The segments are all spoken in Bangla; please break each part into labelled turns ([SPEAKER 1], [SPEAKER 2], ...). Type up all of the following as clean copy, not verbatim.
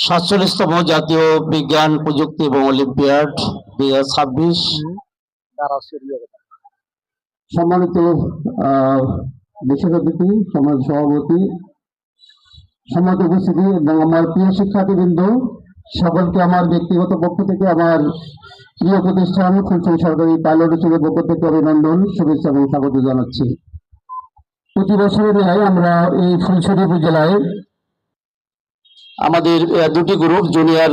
[SPEAKER 1] 47তম জাতীয় বিজ্ঞান প্রযুক্তি এবং অলিম্পিয়াড 2026
[SPEAKER 2] সম্মানিত বিশেষ অতিথি, সমাজ সভাপতি, সম্মানিত উপস্থিতি এবং আমার প্রিয় শিক্ষার্থীবৃন্দ, সকলকে আমার ব্যক্তিগত পক্ষ থেকে আমার প্রিয় প্রতিষ্ঠান ফুলছড়ি সরকারি পাইলট স্কুলের পক্ষ থেকে অভিনন্দন, শুভেচ্ছা এবং স্বাগত জানাচ্ছি। প্রতি বছরের ন্যায় আমরা এই ফুলছড়ি উপজেলায়
[SPEAKER 1] আমাদের দুটি গ্রুপ, জুনিয়র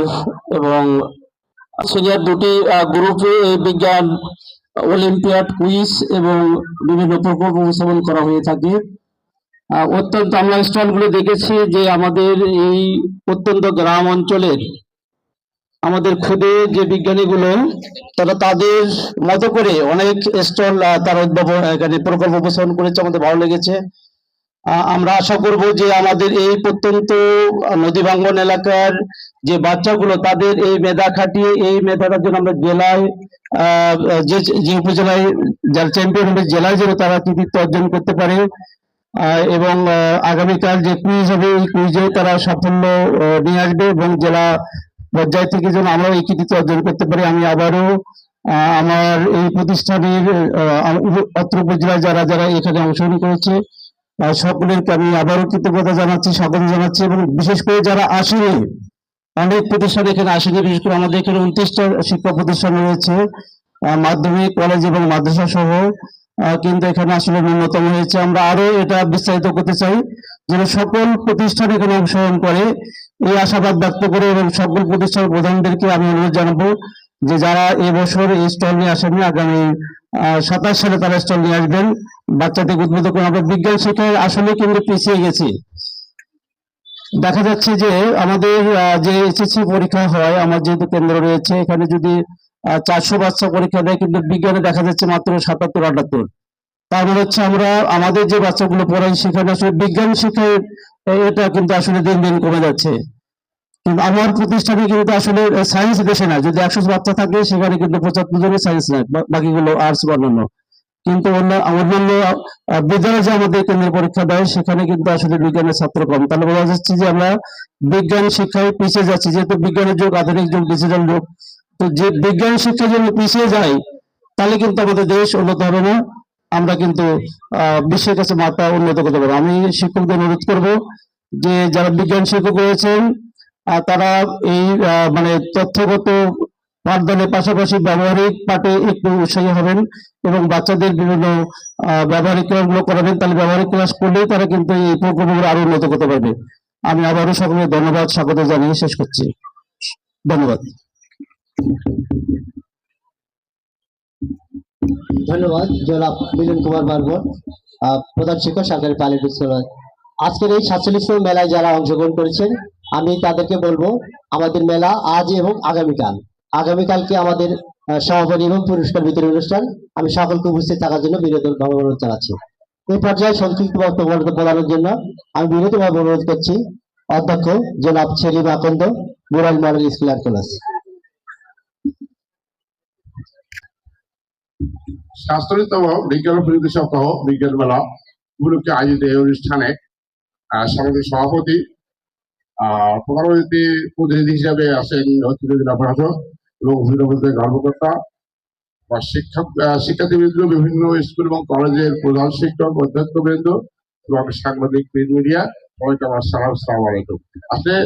[SPEAKER 1] এবং সিনিয়র দুটি গ্রুপে বিজ্ঞান অলিম্পিয়াড, কুইজ এবং বিভিন্ন প্রকল্প উপস্থাপন করা হয়ে থাকে। অত্যন্ত আমরা স্টলগুলো দেখেছি যে আমাদের এই অত্যন্ত গ্রাম অঞ্চলের আমাদের খুদে যে বিজ্ঞানীগুলো তারা তাদের মতো করে অনেক স্টল তারা উদ্ভাবন এখানে প্রকল্প উপস্থাপন করেছে, আমাদের ভালো লেগেছে। আমরা আশা করব যে আমাদের এই প্রত্যন্ত নদী ভাঙ্গন এলাকার যে বাচ্চাগুলো তাদের এই মেধা খাটিয়ে এই মেধাটার জন্য আমরা জেলায় যে উপজেলায় যারা চ্যাম্পিয়ন হবে জেলায় যেন তারা কৃতিত্ব অর্জন করতে পারে এবং আগামীকাল যে কুইজ হবে এই কুইজেও তারা সাফল্য নিয়ে আসবে এবং জেলা পর্যায় থেকে যেন আমরা এই কৃতিত্ব অর্জন করতে পারি। আমি আবারও আমার এই প্রতিষ্ঠানের অত্র উপজেলায় যারা যারা এখানে অংশগ্রহণ করেছে সকলেরকে আমি আবারও কৃতজ্ঞতা জানাচ্ছি, স্বাগত জানাচ্ছি। এবং বিশেষ করে যারা আসেনি, অনেক প্রতিষ্ঠান এখানে আসেনি, বিশেষ করে আমাদের এখানে 29টা শিক্ষা প্রতিষ্ঠান রয়েছে, মাধ্যমিক, কলেজ এবং মাদ্রাসা সহ, কিন্তু এখানে আসলে ন্যূনতম হয়েছে। আমরা আরো এটা বিস্তারিত করতে চাই যেন সকল প্রতিষ্ঠান এখানে অংশগ্রহণ করে, এই আশাবাদ ব্যক্ত করে এবং সকল প্রতিষ্ঠানের প্রধানদেরকে আমি অনুরোধ জানাবো যে যারা এবছর এই স্টল নিয়ে আসেননি আগামী 27 সালে তারা স্টল নিয়ে আসবেন, বাচ্চাদের উদ্বুদ্ধ করে। আমরা বিজ্ঞান শিক্ষায় আসলে কিন্তু পিছিয়ে গেছি। দেখা যাচ্ছে যে আমাদের যে এসএসসি পরীক্ষা হয়, আমার যেহেতু কেন্দ্র রয়েছে এখানে যদি 400 বাচ্চা পরীক্ষা দেয়, কিন্তু বিজ্ঞানে দেখা যাচ্ছে মাত্র 77-78। তার মানে হচ্ছে আমরা আমাদের যে বাচ্চাগুলো পড়াই সেখানে আসলে বিজ্ঞান শিক্ষায় এটা কিন্তু আসলে দিন দিন কমে যাচ্ছে। কিন্তু আমার প্রতিষ্ঠানে কিন্তু আসলে সায়েন্স বেশি না, যদি 100 বাচ্চা থাকে সেখানে কিন্তু 75 জনের সায়েন্স নাই, বাকিগুলো আর্টস বা অন্যান্য। কিন্তু অন্যান্য বিদ্যালয়ে যে আমাদের কেন্দ্রে পরীক্ষা দেয় সেখানে কিন্তু আসলে বিজ্ঞানের ছাত্র কম। তাহলে বোঝা যাচ্ছে যে আমরা বিজ্ঞান শিক্ষায় পিছিয়ে যাচ্ছি, যেহেতু বিজ্ঞানের যুগ, আধুনিক যুগ, ডিজিটাল যুগ। তো যে বিজ্ঞান শিক্ষা যদি পিছিয়ে যায় তাহলে কিন্তু আমাদের দেশ উন্নত হবে না, আমরা কিন্তু বিশ্বের কাছে মাত্রা উন্নত করতে পারবো। আমি শিক্ষকদের অনুরোধ করবো যে যারা বিজ্ঞান শিক্ষক রয়েছেন তারা এই মানে তথ্যগত পাঠদানের পাশাপাশি ব্যবহারিক পাঠে একটু উৎসাহী হবেন এবং বাচ্চাদের বিভিন্ন ব্যবহারিক ক্লাসগুলো করাবেন। তাহলে ব্যবহারিক ক্লাস করলেই তারা কিন্তু এই প্রকল্পগুলো আরো উন্নত করতে পারবে। আমি আবারও সকলকে ধন্যবাদ, স্বাগত জানিয়ে শেষ করছি। ধন্যবাদ।
[SPEAKER 3] ধন্যবাদ জনাব মিলন কুমার বর্মন, প্রধান শিক্ষক, সরকারি পাইলট স্কুল। আজকের এই 47তম মেলায় যারা অংশগ্রহণ করেছেন আমি তাদেরকে বলবো আমাদের মেলা আজ এবং আগামীকালকে আমাদের সমাপনী এবং পুরস্কার বিতরণ অনুষ্ঠান। আমি সকলকে উপস্থিত থাকার জন্য বিনোদনভাবে অনুরোধ জানাচ্ছি। এই পর্যায়ে সংক্ষিপ্ত বক্তব্য প্রদানের জন্য আমি বিনোদনভাবে অনুরোধ করছি অধ্যক্ষ জনাব Selim Akand, Moral Model School and College.
[SPEAKER 4] 47তম বিজ্ঞান প্রযুক্তি সপ্তাহ বিজ্ঞান মেলা উপলক্ষে আয়োজিত এই অনুষ্ঠানে সমিতির সভাপতি, প্রধান অতিথি প্রতিনিধি হিসাবে আছেন জেলা প্রশাসক এবং অভিভাবকদের কর্মকর্তা বা শিক্ষার্থীবৃন্দ, বিভিন্ন স্কুল এবং কলেজের প্রধান শিক্ষক, অধ্যক্ষবৃন্দ এবং সাংবাদিক মিডিয়া, সবাইকে আমার সালাম, আসসালামু আলাইকুম। আসলে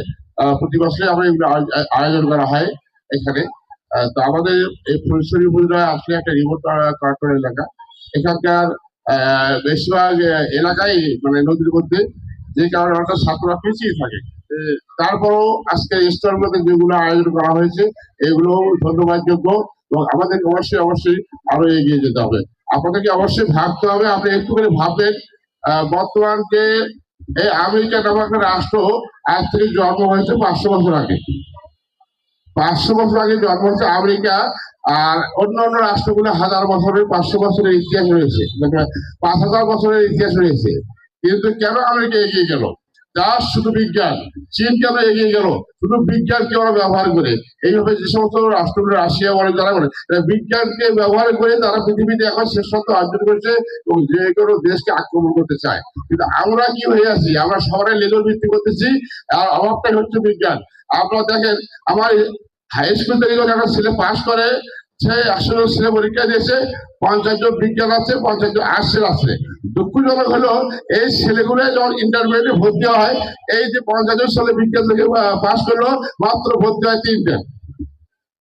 [SPEAKER 4] প্রতি বছরে আমরা এগুলো আয়োজন করা হয় এখানে। তো আমাদের এই ফুলছড়ি উপজেলা আসলে একটা রিমোট কার্টন এলাকা। এখানকার বেশিরভাগ এলাকায় মানে নদীর মধ্যে, যে কারণে অনেকটা ছাত্ররা পিছিয়ে থাকে। তারপরও আজকে স্টলগুলোতে যেগুলো আয়োজন করা হয়েছে এগুলো ধন্যবাদযোগ্য এবং আমাদেরকে অবশ্যই আরো এগিয়ে যেতে হবে। আপনাদেরকে অবশ্যই ভাবতে হবে। আপনি একটু করে ভাববেন, বর্তমান যে এই আমেরিকা নামক একটা রাষ্ট্র আজ থেকে জন্ম হয়েছে 500 বছর আগে। 500 বছর আগে জন্ম হচ্ছে আমেরিকা, আর অন্য রাষ্ট্রগুলো 1000 বছরের, 500 বছরের ইতিহাস রয়েছে, 5000 বছরের ইতিহাস রয়েছে। কিন্তু কেন আমেরিকা এগিয়ে গেল? যার শুধু বিজ্ঞান। চীন কেন এগিয়ে গেল? শুধু বিজ্ঞানকে ওরা ব্যবহার করে। এইভাবে যে সমস্ত রাষ্ট্রগুলো, রাশিয়া বলে, যারা বলে বিজ্ঞানকে ব্যবহার করে তারা পৃথিবীতে এখন শ্রেষ্ঠত্ব অর্জন করেছে এবং যে কোনো দেশকে আক্রমণ করতে চায়। কিন্তু আমরা কি হয়ে আছি? আমরা সবাই লেজর ভিত্তি করতেছি, আর অভাবটাই হচ্ছে বিজ্ঞান। আপনারা দেখেন আমার হাই স্কুল থেকে যখন একটা ছেলে পাস করে, সে 100 জন ছেলে পরীক্ষা দিয়েছে, 50 জন বিজ্ঞান আছে, 50 জন আর্টসের আছে। দুঃখজনক হলো এই ছেলেগুলো যখন ইন্টারমিডিয়েটে ভর্তি হয়, এই যে 50 জন ছেলে বিজ্ঞান থেকে পাস করলো, মাত্র ভর্তি হয় 3টা।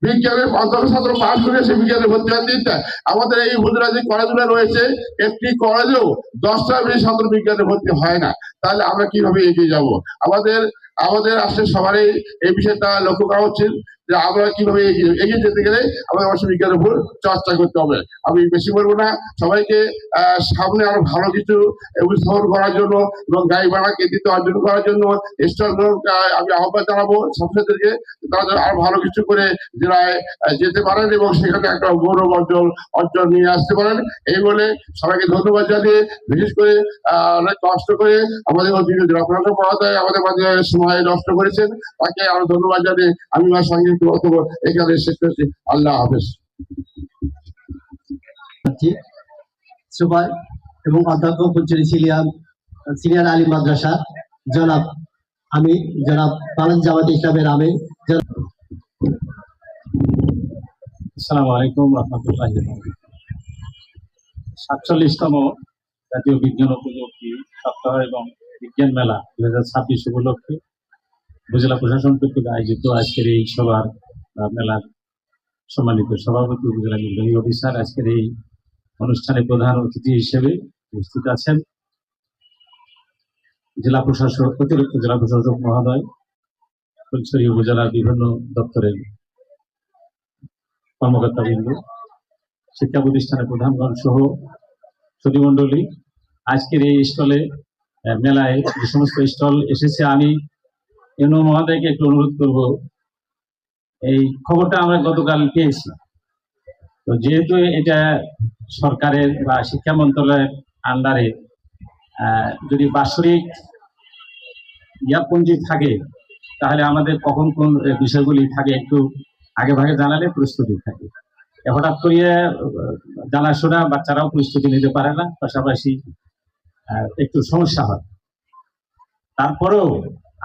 [SPEAKER 4] বিজ্ঞানের 50 ছাত্র পাস করে সে বিজ্ঞানে ভর্তি হয় 3টা। আমাদের এই উপজেলা যে কলেজগুলো রয়েছে, একটি কলেজেও 10টা বেশি ছাত্র বিজ্ঞানে ভর্তি হয় না। তাহলে আমরা কিভাবে এগিয়ে যাব? আমাদের আমাদের আসলে সবারই এই বিষয়টা লক্ষ্য করা উচিত যে আমরা কিভাবে এগিয়ে যেতে গেলে আমাদের অবশ্যই বিজ্ঞানের উপর চর্চা করতে হবে। আমি বেশি বলবো না, সবাইকে সামনে আরো ভালো কিছু উপস্থাপন করার জন্য এবং গাড়ি ভাড়া কৃতিত্ব অর্জন করার জন্য স্টল আমি আহ্বান জানাবো ছাত্রছাত্রীদেরকে, তারা যেন আরো ভালো কিছু করে জেলায় যেতে পারেন এবং সেখানে একটা গৌরব অর্জন নিয়ে আসতে পারেন। এই বলে সবাইকে ধন্যবাদ জানিয়ে, বিশেষ করে অনেক কষ্ট করে আমাদের অধীনে জেলা প্রশাসক মহোদয় আমাদের মাঝে সময় নষ্ট করেছেন, তাকে আরো ধন্যবাদ জানিয়ে আমি আমার সঙ্গে এখানে শেষ করছি। আল্লাহ হাফেজ।
[SPEAKER 3] সুপার এবং অধ্যক্ষ ফুলচুরি সিনিয়র আলিম মাদ্রাসা জনাব বাংলাদেশ জামাত ইসলামের আমির।
[SPEAKER 5] আসসালামু আলাইকুম রহমতুল্লাহ। 47তম জাতীয় বিজ্ঞান ও প্রযুক্তি সপ্তাহ এবং বিজ্ঞান মেলা 2026 উপলক্ষে উপজেলা প্রশাসন কর্তৃক আয়োজিত আজকের এই সভার মেলার সম্মানিত সভাপতি উপজেলা নির্বাহী অফিসার আজকের এই অনুষ্ঠানে প্রধান অতিথি হিসেবে উপস্থিত আছেন জেলা প্রশাসক, অতিরিক্ত জেলা প্রশাসক মহোদয়, ফুলছড়ি উপজেলার বিভিন্ন দপ্তরের কর্মকর্তাবৃন্দ, শিক্ষা প্রতিষ্ঠানের প্রধানগণ সহ সুধীমণ্ডলী। আজকের এই স্টলে মেলায় যে সমস্ত স্টল এসেছে, আমি এনও মহোদয়কে একটু অনুরোধ করব, এই খবরটা আমরা গতকাল পেয়েছি, তো যেহেতু এটা সরকারের বা শিক্ষা মন্ত্রণালয়ের আন্ডারে যদি বাৎসরিক ইয়াপঞ্জি থাকে, তাহলে আমাদের কখন কোন বিষয়গুলি থাকে একটু আগে ভাগে জানালে প্রস্তুতি থাকে। হঠাৎ করিয়ে জানাশোনা বাচ্চারাও প্রস্তুতি নিতে পারে না, পাশাপাশি একটু সমস্যা হয়। তারপরেও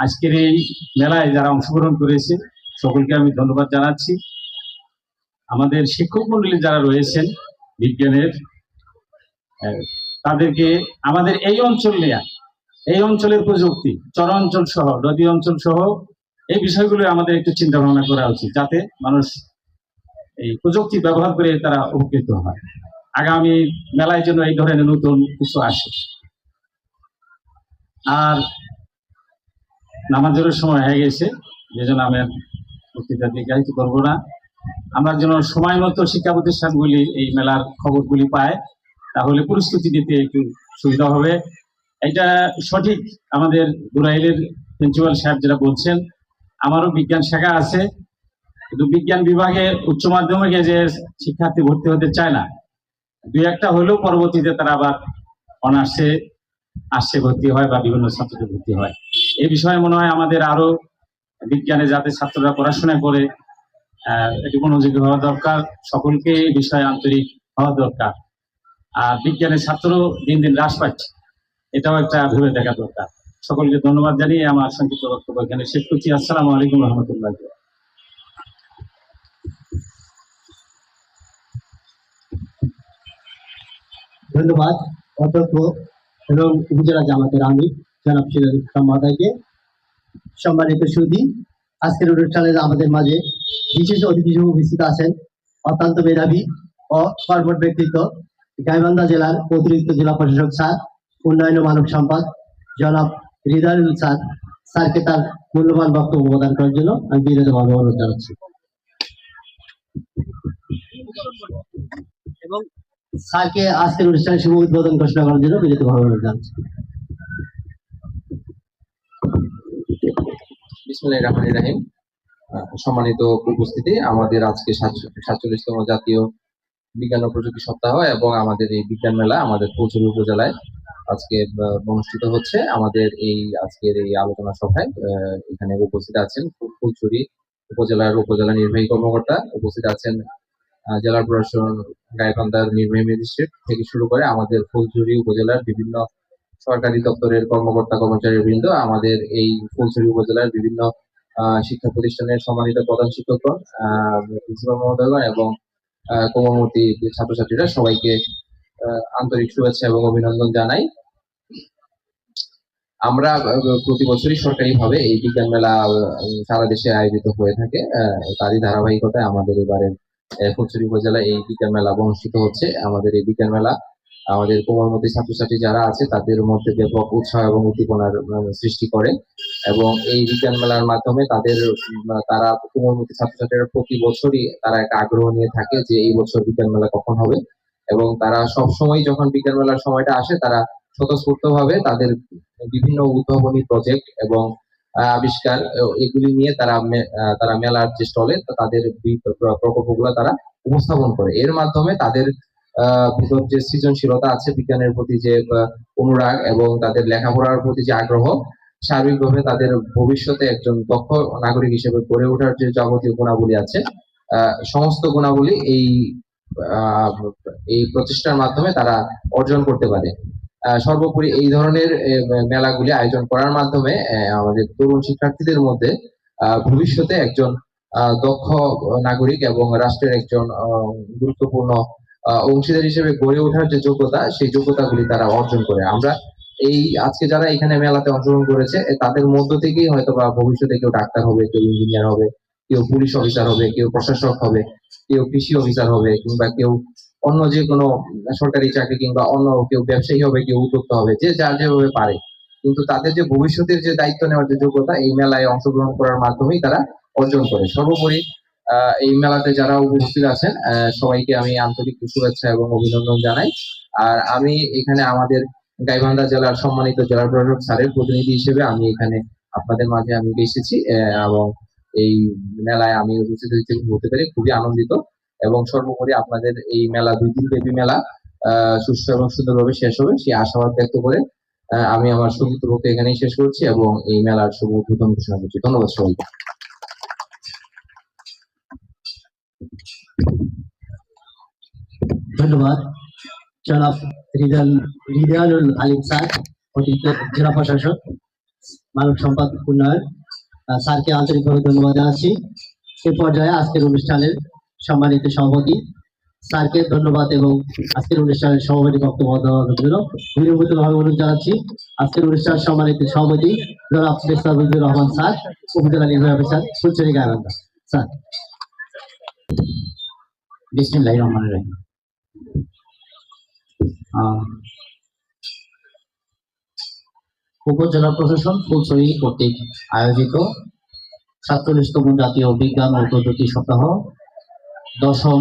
[SPEAKER 5] আজকের এই মেলায় যারা অংশগ্রহণ করেছে সকলকে আমি ধন্যবাদ জানাচ্ছি। আমাদের শিক্ষক মন্ডলী যারা রয়েছেন বিজ্ঞানের, তাদেরকে আমাদের এই অঞ্চল নিয়ে, এই অঞ্চলের প্রযুক্তি, চরাঞ্চল সহ নদী অঞ্চল সহ এই বিষয়গুলো আমাদের একটু চিন্তা ভাবনা করা উচিত, যাতে মানুষ এই প্রযুক্তি ব্যবহার করে তারা উপকৃত হয়। আগামী মেলায় জন্য এই ধরনের নতুন কিছু আসে। আর নামাজের সময় হয়ে গেছে, যেজন্য আমি বক্তৃতা দীর্ঘায়িত করবো না। আমরা যেন সময় মতো শিক্ষা প্রতিষ্ঠানগুলি এই মেলার খবরগুলি পায়, তাহলে প্রস্তুতি নিতে একটু সুবিধা হবে। এটা সঠিক আমাদের বুড়াইলের প্রিন্সিপাল সাহেব যেটা বলছেন, আমারও বিজ্ঞান শাখা আছে, কিন্তু বিজ্ঞান বিভাগে উচ্চ মাধ্যমিকে যে শিক্ষার্থী ভর্তি হতে চায় না, 2-1টা হলেও পরবর্তীতে তারা আবার অনার্সে আসছে ভর্তি হয় বা বিভিন্ন ছাত্রদের ভর্তি হয়। এই বিষয়ে মনে হয় আমাদের আরো বিজ্ঞানে যাতে ছাত্ররা পড়াশোনা করে একটু মনোযোগী হওয়া দরকার, সকলকে এই বিষয়ে আন্তরিক হওয়া দরকার। আর বিজ্ঞানের ছাত্র দিন দিন হ্রাস পাচ্ছে, এটাও একটা ভেবে দেখা দরকার। সকলকে ধন্যবাদ জানিয়ে আমার সংক্ষিপ্ত বক্তব্য এখানে শেষ করছি। আসসালামু আলাইকুম রহমতুল্লাহ।
[SPEAKER 3] ধন্যবাদ অধ্যক্ষ এবং উপজেলা জামাতের আমির জনাব সিরাজুল ইসলাম মহোদয়কে। সম্মানিত সুধী, আজকের অনুষ্ঠানে আমাদের মাঝে বিশেষ অতিথি হিসেবে উপস্থিত আছেন অত্যন্ত মেধাবী ও কর্মঠ ব্যক্তিত্ব, গাইবান্ধা জেলার অতিরিক্ত জেলা প্রশাসক স্যার, উন্নয়ন ও মানব সম্পদ জনাব হৃদয়ুল স্যার। স্যারকে তার মূল্যবান বক্তব্য প্রদান করার জন্য আমি বিনীতভাবে অনুরোধ জানাচ্ছি এবং স্যারকে আজকের অনুষ্ঠানে শুভ উদ্বোধন ঘোষণা করার জন্য বিনীতভাবে অনুরোধ জানাচ্ছি।
[SPEAKER 6] বিসমিল্লাহির রহমানির রহিম। সম্মানিত উপস্থিতি, আমাদের আজকে 47তম জাতীয় বিজ্ঞান ও প্রযুক্তি সপ্তাহ এবং আমাদের এই বিজ্ঞান মেলা আমাদের ফুলছড়ি উপজেলায় আজকে অনুষ্ঠিত হচ্ছে। আমাদের এই আজকের এই আলোচনা সভায় এখানে উপস্থিত আছেন ফুলছড়ি উপজেলা নির্বাহী কর্মকর্তা, উপস্থিত আছেন জেলা প্রশাসন গাইবান্ধার নির্বাহী ম্যাজিস্ট্রেট থেকে শুরু করে আমাদের ফুলছড়ি উপজেলার বিভিন্ন সরকারি দপ্তরের কর্মকর্তা কর্মচারী বৃন্দ, আমাদের এই ফুলছড়ি উপজেলার বিভিন্ন শিক্ষা প্রতিষ্ঠানের সম্মানিত প্রধান শিক্ষকগণ, প্রিন্সিপাল মহোদয়গণ এবং কোমলমতি ছাত্রছাত্রীরা, সবাইকে আন্তরিক শুভেচ্ছা এবং অভিনন্দন জানাই। আমরা প্রতি বছরই সরকারিভাবে এই বিজ্ঞান মেলা সারা দেশে আয়োজিত হয়ে থাকে। তারই ধারাবাহিকতায় আমাদের এবারে ফুলছড়ি উপজেলায় এই বিজ্ঞান মেলা অনুষ্ঠিত হচ্ছে। আমাদের এই বিজ্ঞান মেলা আমাদের কোমলমতি ছাত্রছাত্রী যারা আছে তাদের মধ্যে ব্যাপক উৎসাহ এবং উদ্দীপনার সৃষ্টি করে, এবং এই বিজ্ঞান মেলার মাধ্যমে তারা কোমলমতি ছাত্রছাত্রীরা প্রতি বছরই তারা একটা আগ্রহ নিয়ে থাকে যে এই বছর বিজ্ঞান মেলা কখন হবে, এবং তারা সবসময় যখন বিজ্ঞান মেলার সময়টা আসে তারা স্বতঃস্ফূর্তভাবে তাদের বিভিন্ন উদ্ভাবনী প্রজেক্ট এবং আবিষ্কার এগুলি নিয়ে তারা মেলার যে স্টলে তাদের প্রকল্পগুলো তারা উপস্থাপন করে। এর মাধ্যমে তাদের ভিতর যে সৃজনশীলতা আছে, বিজ্ঞানের প্রতি যে অনুরাগ এবং তাদের লেখাপড়ার প্রতি যে আগ্রহ, সার্বিকভাবে তাদের ভবিষ্যতে একজন দক্ষ নাগরিক হিসেবে গড়ে ওঠার যে যাবতীয় গুণাবলী আছে, সমস্ত গুণাবলী এই প্রচেষ্টার মাধ্যমে তারা অর্জন করতে পারে। সর্বোপরি এই ধরনের মেলাগুলি আয়োজন করার মাধ্যমে আমাদের তরুণ শিক্ষার্থীদের মধ্যে ভবিষ্যতে একজন দক্ষ নাগরিক এবং রাষ্ট্রের একজন গুরুত্বপূর্ণ অংশীদার হিসেবে গড়ে ওঠার যে যোগ্যতা, সেই যোগ্যতাগুলি তারা অর্জন করে। আমরা এই আজকে যারা এখানে মেলাতে অংশগ্রহণ করেছে তাদের মধ্য থেকেই হয়তো বা ভবিষ্যতে কেউ ডাক্তার হবে, কেউ ইঞ্জিনিয়ার হবে, কেউ পুলিশ অফিসার হবে, কেউ প্রশাসক হবে, কেউ কৃষি অফিসার হবে, কিংবা কেউ অন্য যে কোনো সরকারি চাকরি, কিংবা অন্য কেউ ব্যবসায়ী হবে, কেউ উদ্যোক্তা হবে, যে যার যেভাবে পারে। কিন্তু তাদের যে ভবিষ্যতের যে দায়িত্ব নেওয়ার যে যোগ্যতা, এই মেলায় অংশগ্রহণ করার মাধ্যমেই তারা অর্জন করে। সর্বোপরি এই মেলাতে যারা উপস্থিত আছেন সবাইকে আমি আন্তরিক শুভেচ্ছা এবং অভিনন্দন জানাই। আর আমি এখানে আমাদের গাইবান্ধা জেলার সম্মানিত জেলা প্রশাসক স্যারের প্রতিনিধি হিসেবে আমি এখানে আপনাদের মাঝে আমি এসেছি, এবং এই মেলায় আমি উপস্থিত হতে পেরে খুবই আনন্দিত। এবং সর্বোপরি আপনাদের এই মেলা 2 দিন ব্যাপী মেলা সুষ্ঠু এবং সুন্দরভাবে শেষ হবে সেই আশাবাদ ব্যক্ত করে আমি আমার সংক্ষিপ্ত বক্তব্য এখানেই শেষ করছি এবং এই মেলার শুভ উদ্বোধন ঘোষণা করছি। ধন্যবাদ সবাইকে।
[SPEAKER 3] ধন্যবাদ জনাব রিদালুল আলিম স্যার, অতিরিক্ত জেলা প্রশাসক মানব সম্পদ উন্নয়ন। স্যারকে আন্তরিকভাবে ধন্যবাদ জানাচ্ছি। এ পর্যায়ে আজকের অনুষ্ঠানের সম্মানিত সভাপতি স্যারকে ধন্যবাদ এবং আজকের অনুষ্ঠানের সভাপতি বক্তব্য দেওয়ার জন্য বিনীতভাবে অনুরোধ জানাচ্ছি। আজকের অনুষ্ঠানের সম্মানিত সভাপতি জনাব মুস্তাফিজুর রহমান স্যার, উপজেলা নির্বাহী অফিসার, ফুলছড়ি গাইবান্ধা। স্যার। বিসমিল্লাহির রহমানির রহিম। উপজেলা প্রশাসন ফুলছড়ি কর্তৃক আয়োজিত ৪৭তম জাতীয় বিজ্ঞান ও প্রযুক্তি সপ্তাহ, ১০ম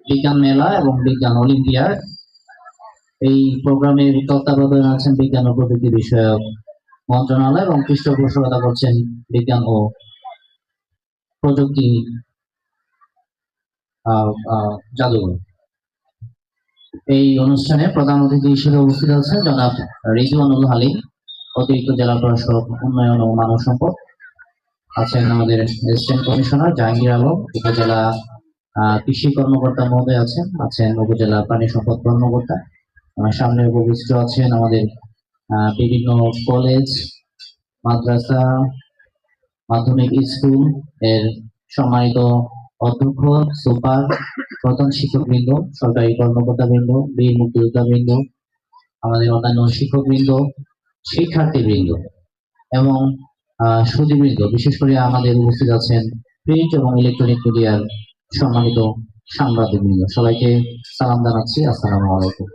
[SPEAKER 3] বিজ্ঞান মেলা এবং বিজ্ঞান অলিম্পিয়াড, এই প্রোগ্রামের তত্ত্বাবধানে আছেন বিজ্ঞান ও প্রযুক্তি বিষয়ক মন্ত্রণালয় এবং পৃষ্ঠপোষকতা করছেন বিজ্ঞান ও প্রযুক্তি জাদুঘর। এই অনুষ্ঠানে প্রধান অতিথি হিসেবে উপস্থিত আছেন জনাব রিজওয়ানুল হালিম, অতিরিক্ত জেলা প্রশাসক উন্নয়ন ও মানব সম্পদ। আছেন আমাদের অ্যাসিস্ট্যান্ট কমিশনার জাহাঙ্গীর আলম, উপজেলা কৃষি কর্মকর্তা মহোদয় আছেন উপজেলা প্রাণী সম্পদ কর্মকর্তা। সামনে উপবিষ্ট আছেন আমাদের বিভিন্ন কলেজ, মাদ্রাসা, মাধ্যমিক স্কুল এর সম্মানিত অধ্যক্ষ, সুপার, প্রধান শিক্ষকবৃন্দ, সরকারি কর্মকর্তাবৃন্দ, বীর মুক্তিযোদ্ধাবৃন্দ, আমাদের অন্যান্য শিক্ষকবৃন্দ, শিক্ষার্থীবৃন্দ এবং সুধীবৃন্দ। বিশেষ করে আমাদের উপস্থিত আছেন প্রিন্ট এবং ইলেকট্রনিক মিডিয়ার সম্মানিত সাংবাদিকবৃন্দ। সবাইকে সালাম জানাচ্ছি, আসসালামু আলাইকুম।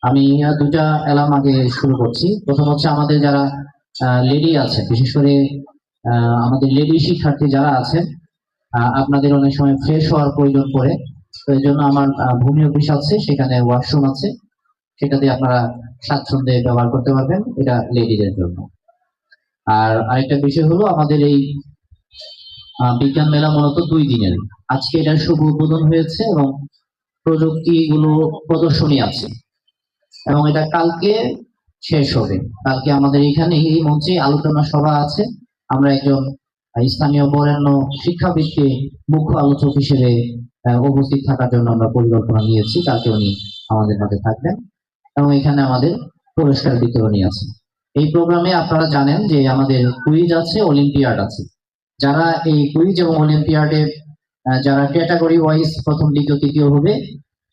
[SPEAKER 3] আমি দুটা এলাম আগে শুরু করছি। প্রথম হচ্ছে আমাদের যারা লেডি আছেন, বিশেষ করে আমাদের লেডি শিক্ষার্থী যারা আছেন, আপনাদের অনেক সময় ফ্রেশ হওয়ার প্রয়োজন পড়ে, তো এই জন্য আমার ভূমি অফিস আছে, সেখানে ওয়াশরুম আছে, সেটাতে আপনারা স্বাচ্ছন্দ্যে ব্যবহার করতে পারবেন, এটা লেডিদের জন্য। আর আরেকটা বিষয় হলো আমাদের এই বিজ্ঞান মেলা মূলত 2 দিনের। আজকে এটার শুভ উদ্বোধন হয়েছে এবং প্রযুক্তিগুলো প্রদর্শনী আছে এবং এটা কালকে শেষ হবে। কালকে আমাদের এখানে এই মঞ্চে আলোচনা সভা আছে। আমরা একজন স্থানীয় বরেণ্য শিক্ষাবিদকে মুখ্য আলোচক হিসেবে উপস্থিত থাকার জন্য আমরা পরিকল্পনা নিয়েছি। কালকে উনি আমাদের মাঝে থাকবেন এবং এখানে আমাদের পুরস্কার বিতরণী আছে।
[SPEAKER 7] এই প্রোগ্রামে আপনারা জানেন যে আমাদের কুইজ আছে, অলিম্পিয়াড আছে। যারা এই কুইজ এবং অলিম্পিয়াডে যারা ক্যাটাগরি ওয়াইজ প্রথম, দ্বিতীয়, তৃতীয় হবে,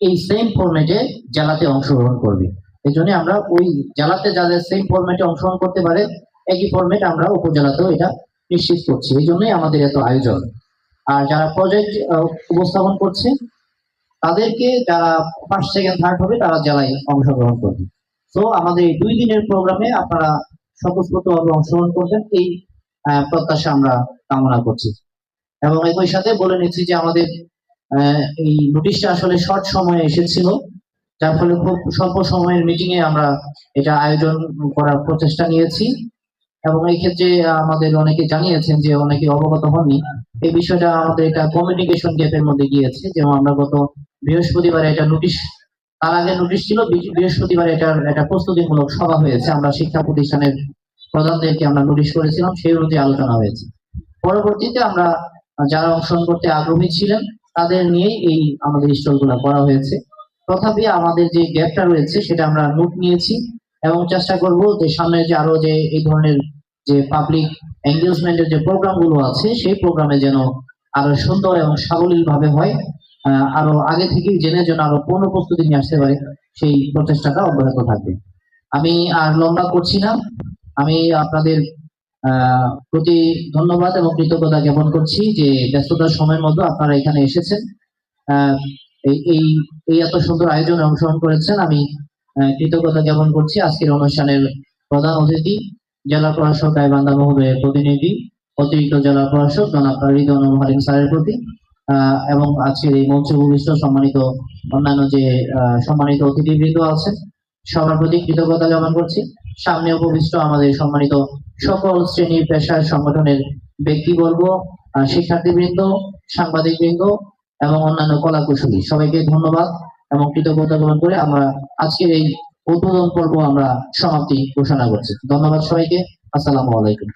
[SPEAKER 7] এই সেম ফরম্যাটে জেলাতে অংশগ্রহণ করবে। এই জন্য আমরা ওই জেলাতে যাদের সেম ফরম্যাটে অংশগ্রহণ করতে পারে, একই ফরম্যাট আমরা উপজেলাতেও এটা নিশ্চিত করছি। এই জন্যই আমাদের এত আয়োজন। আর যারা প্রজেক্ট উপস্থাপন করছে তাদেরকে, যারা ফার্স্ট, সেকেন্ড, থার্ড হবে, তারা জেলায় অংশগ্রহণ করবে। তো আমাদের এই 2 দিনের প্রোগ্রামে আপনারা স্বতঃস্ফূর্তভাবে অংশগ্রহণ করবেন, এই প্রত্যাশা আমরা কামনা করছি। এবং একই সাথে বলে নিচ্ছি যে আমাদের এই নোটিশটা আসলে শর্ট সময়ে এসেছিল, যার ফলে খুব স্বল্প সময়ের মিটিং এ আমরা এটা আয়োজন করার প্রচেষ্টা নিয়েছি। এবং এই ক্ষেত্রে আমাদের অনেকে জানিয়েছেন যে অনেকে অবগত হননি এই বিষয়টা, আমাদের এটা কমিউনিকেশন গ্যাপের মধ্যে গিয়েছে। যেমন আমরা গত বৃহস্পতিবার এটা নোটিশ, তার আগে নোটিশ ছিল, বৃহস্পতিবার এটা প্রস্তুতিমূলক সভা হয়েছে, আমরা শিক্ষা প্রতিষ্ঠানের প্রধানদেরকে আমরা নোটিশ করেছিলাম, সেই অনুযায়ী আলোচনা হয়েছে। পরবর্তীতে আমরা যারা অংশগ্রহণ করতে আগ্রহী ছিলেন তাদের নিয়েই এই আমাদের স্টলগুলো করা হয়েছে। তথাপি আমাদের যে গ্যাপটা রয়েছে সেটা আমরা নোট নিয়েছি এবং চেষ্টা করব যে সামনে যে আরো যে এই ধরনের যে পাবলিক এঙ্গেজমেন্টের যে প্রোগ্রামগুলো আছে সেই প্রোগ্রামে যেন আরো সুন্দর এবং সাবলীল ভাবে হয়, আরো আগে থেকেই জেনে যেন আরো পূর্ণ প্রস্তুতি নিয়ে আসতে পারে, সেই প্রচেষ্টাটা অব্যাহত থাকবে। আমি আর লম্বা করছি না, আমি আপনাদের প্রতি ধন্যবাদ এবং কৃতজ্ঞতা জ্ঞাপন করছি যে ব্যস্ততার সময়ের মধ্যে আপনারা এখানে এসেছেন, এই এত সুন্দর আয়োজনে অংশগ্রহণ করেছেন। আমি কৃতজ্ঞতা জ্ঞাপন করছি আজকের অনুষ্ঠানের প্রধান অতিথি জেলা প্রশাসক গাইবান্ধা মহোদয়ের প্রতিনিধি, অতিরিক্ত জেলা প্রশাসক জনাব রিদওয়ানুল হালিম স্যারের প্রতি, এবং আজকের এই মঞ্চে উপবিষ্ট সম্মানিত অন্যান্য যে সম্মানিত অতিথিবৃন্দ আছেন সবার প্রতি কৃতজ্ঞতা জ্ঞাপন করছি। সামনে উপবিষ্ট আমাদের সম্মানিত সকল শ্রেণী পেশার সংগঠনের ব্যক্তিবর্গ, শিক্ষার্থীবৃন্দ, সাংবাদিকবৃন্দ এবং অন্যান্য কলা কুশলী, সবাইকে ধন্যবাদ এবং কৃতজ্ঞতা জ্ঞাপন করে আমরা আজকের এই উদ্বোধন পর্ব আমরা সমাপ্তি ঘোষণা করছি। ধন্যবাদ সবাইকে। আসসালামু আলাইকুম।